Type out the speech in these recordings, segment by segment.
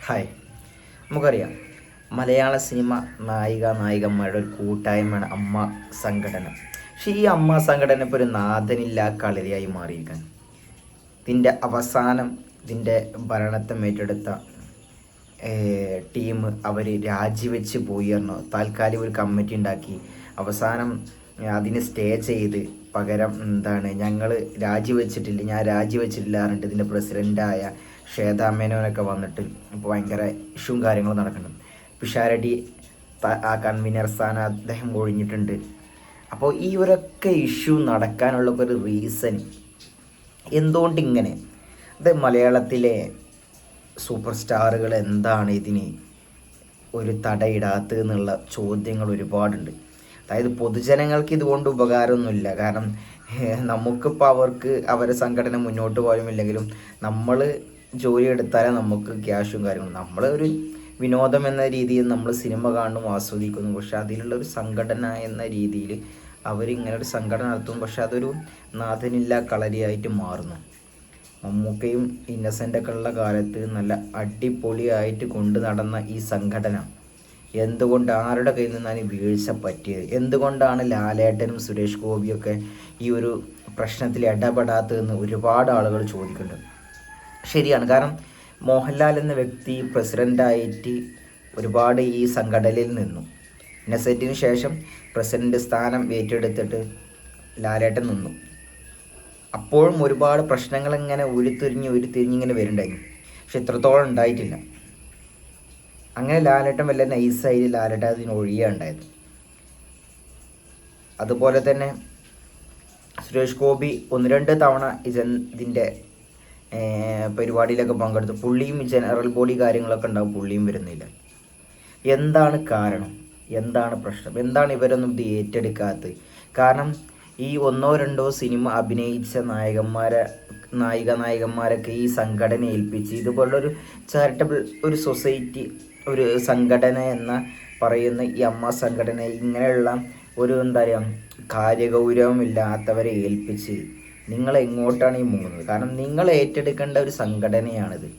Hi. നമുക്കറിയാം, മലയാള cinema നായികന്മാരുടെ ഒരു കൂട്ടായ്മയാണ് അമ്മ സംഘടന. പക്ഷേ ഈ അമ്മ സംഘടന ഇപ്പോൾ ഒരു നാഥനില്ലാ കളരിയായി മാറിയിരിക്കാൻ ഇതിൻ്റെ അവസാനം ഇതിൻ്റെ ഭരണത്വം ഏറ്റെടുത്ത ടീം അവർ രാജിവെച്ച് പോയി പറഞ്ഞു. താൽക്കാലിക ഒരു കമ്മിറ്റി ഉണ്ടാക്കി അവസാനം അതിന് സ്റ്റേ ചെയ്ത് പകരം ഞങ്ങൾ രാജിവെച്ചിട്ടില്ല, ഞാൻ രാജിവെച്ചിട്ടില്ല പറഞ്ഞിട്ട് ഇതിൻ്റെ പ്രസിഡൻ്റായ ശ്വേതാ മേനോനൊക്കെ വന്നിട്ട് ഇപ്പോൾ ഭയങ്കര ഇഷ്യൂവും കാര്യങ്ങളും നടക്കുന്നുണ്ട്. പിഷാരടി ആ കൺവീനർ സ്ഥാനം അദ്ദേഹം ഒഴിഞ്ഞിട്ടുണ്ട്. അപ്പോൾ ഈ ഒരൊക്കെ ഇഷ്യൂ നടക്കാനുള്ള ഒരു റീസൺ എന്തുകൊണ്ട് ഇങ്ങനെ അത് മലയാളത്തിലെ സൂപ്പർ സ്റ്റാറുകൾ എന്താണ് ഇതിന് ഒരു തടയിടാത്തത് എന്നുള്ള ചോദ്യങ്ങൾ ഒരുപാടുണ്ട്. അതായത് പൊതുജനങ്ങൾക്ക് ഇതുകൊണ്ട് ഉപകാരമൊന്നുമില്ല. കാരണം നമുക്കിപ്പോൾ അവരെ സംഘടന മുന്നോട്ട് പോലുമില്ലെങ്കിലും നമ്മൾ ജോലി എടുത്താലേ നമുക്ക് ക്യാഷും കാര്യങ്ങളും, നമ്മൾ ഒരു വിനോദം എന്ന രീതിയിൽ നമ്മൾ സിനിമ കാണുന്നു, ആസ്വദിക്കുന്നു. പക്ഷെ അതിലുള്ള ഒരു സംഘടന എന്ന രീതിയിൽ അവരിങ്ങനെ ഒരു സംഘടന നടത്തും. പക്ഷെ അതൊരു നാഥനില്ലാ കളരിയായിട്ട് മാറുന്നു. മമ്മൂക്കയും ഇന്നസെൻ്റൊക്കെ ഉള്ള കാലത്ത് നല്ല അടിപൊളിയായിട്ട് കൊണ്ടു നടന്ന ഈ സംഘടന എന്തുകൊണ്ട് ആരുടെ കയ്യിൽ നിന്നാണ് വീഴ്ച പറ്റിയത്? എന്തുകൊണ്ടാണ് ലാലേട്ടനും സുരേഷ് ഗോപിയൊക്കെ ഈ ഒരു പ്രശ്നത്തിൽ ഇടപെടാത്തതെന്ന് ഒരുപാട് ആളുകൾ ചോദിക്കുന്നുണ്ട്. ശരിയാണ്. കാരണം മോഹൻലാൽ എന്ന വ്യക്തി പ്രസിഡൻ്റായിട്ട് ഒരുപാട് ഈ സംഘടനയിൽ നിന്നു. ഇന്നസെൻറ്റിന് ശേഷം പ്രസിഡൻ്റ് സ്ഥാനം ഏറ്റെടുത്തിട്ട് ലാലേട്ടൻ നിന്നു. അപ്പോഴും ഒരുപാട് പ്രശ്നങ്ങൾ ഇങ്ങനെ ഉരുത്തിരിഞ്ഞിങ്ങനെ വരുന്നുണ്ടായിരുന്നു. പക്ഷെ ഇത്രത്തോളം ഉണ്ടായിട്ടില്ല. അങ്ങനെ ലാലേട്ടൻ വല്ല നൈസായി ലാലേട്ടൻ അതിന് ഒഴിയുക ഉണ്ടായത്. അതുപോലെ തന്നെ സുരേഷ് ഗോപി 1-2 തവണ ഇതിൻ്റെ പരിപാടിയിലൊക്കെ പങ്കെടുത്തു. പുള്ളിയും ജനറൽ ബോഡി കാര്യങ്ങളൊക്കെ ഉണ്ടാവും, പുള്ളിയും വരുന്നില്ല. എന്താണ് കാരണം? എന്താണ് പ്രശ്നം? എന്താണ് ഇവരൊന്നും ഇത് ഏറ്റെടുക്കാത്തത്? കാരണം ഈ 1-2 സിനിമ അഭിനയിച്ച നായികന്മാരൊക്കെ ഈ സംഘടന ഏൽപ്പിച്ച് ഇതുപോലുള്ളൊരു ചാരിറ്റബിൾ ഒരു സൊസൈറ്റി, ഒരു സംഘടന എന്ന പറയുന്ന ഈ അമ്മ സംഘടന ഇങ്ങനെയുള്ള ഒരു കാര്യഗൗരവമില്ലാത്തവരെ ഏൽപ്പിച്ച് നിങ്ങൾ എങ്ങോട്ടാണ് ഈ മുങ്ങുന്നത്? കാരണം നിങ്ങൾ ഏറ്റെടുക്കേണ്ട ഒരു സംഘടനയാണിത്.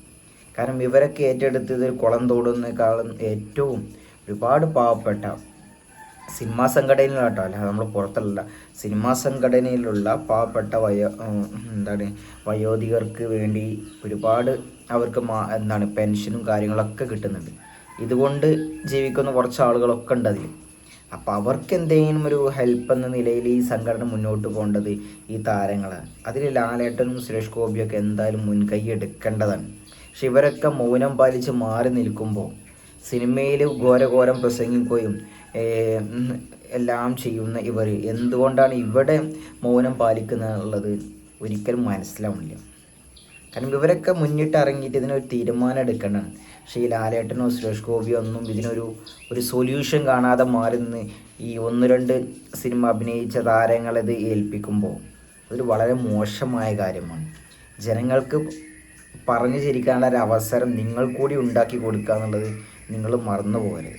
കാരണം ഇവരൊക്കെ ഏറ്റെടുത്തത് ഒരു കുളം തോടുന്നേക്കാളും ഏറ്റവും ഒരുപാട് പാവപ്പെട്ട സിനിമാ സംഘടനയിലാട്ടോ, അല്ല നമ്മൾ പുറത്തുള്ള സിനിമാ സംഘടനയിലുള്ള പാവപ്പെട്ട വയോധികർക്ക് വേണ്ടി ഒരുപാട് അവർക്ക് പെൻഷനും കാര്യങ്ങളൊക്കെ കിട്ടുന്നുണ്ട്. ഇതുകൊണ്ട് ജീവിക്കുന്ന കുറച്ച് ആളുകളൊക്കെ ഉണ്ട് അതിൽ. അപ്പോൾ അവർക്ക് എന്തെങ്കിലും ഒരു ഹെൽപ്പ് എന്ന നിലയിൽ ഈ സംഘടന മുന്നോട്ട് പോകേണ്ടത് ഈ താരങ്ങളാണ്. അതിൽ ലാലേട്ടനും സുരേഷ് ഗോപിയൊക്കെ എന്തായാലും മുൻകൈ എടുക്കേണ്ടതാണ്. പക്ഷെ ഇവരൊക്കെ മൗനം പാലിച്ച് മാറി നിൽക്കുമ്പോൾ സിനിമയിൽ ഘോരഘോരം പ്രസംഗിക്കുകയും എല്ലാം ചെയ്യുന്ന ഇവർ എന്തുകൊണ്ടാണ് ഇവിടെ മൗനം പാലിക്കുന്നുള്ളത് ഒരിക്കലും മനസ്സിലാവുന്നില്ല. കാരണം ഇവരൊക്കെ മുന്നിട്ട് ഇറങ്ങിയിട്ട് ഇതിനൊരു തീരുമാനം എടുക്കേണ്ടതാണ്. പക്ഷേ ഈ ലാലേട്ടനോ സുരേഷ് ഗോപിയോ ഒന്നും ഇതിനൊരു സൊല്യൂഷൻ കാണാതെ മാറി നിന്ന് ഈ 1-2 സിനിമ അഭിനയിച്ച താരങ്ങളിത് ഏൽപ്പിക്കുമ്പോൾ അതൊരു വളരെ മോശമായ കാര്യമാണ്. ജനങ്ങൾക്ക് പറഞ്ഞു ചിരിക്കാനുള്ള ഒരു അവസരം നിങ്ങൾ കൂടി ഉണ്ടാക്കി കൊടുക്കുക എന്നുള്ളത് നിങ്ങൾ മറന്നു പോകരുത്.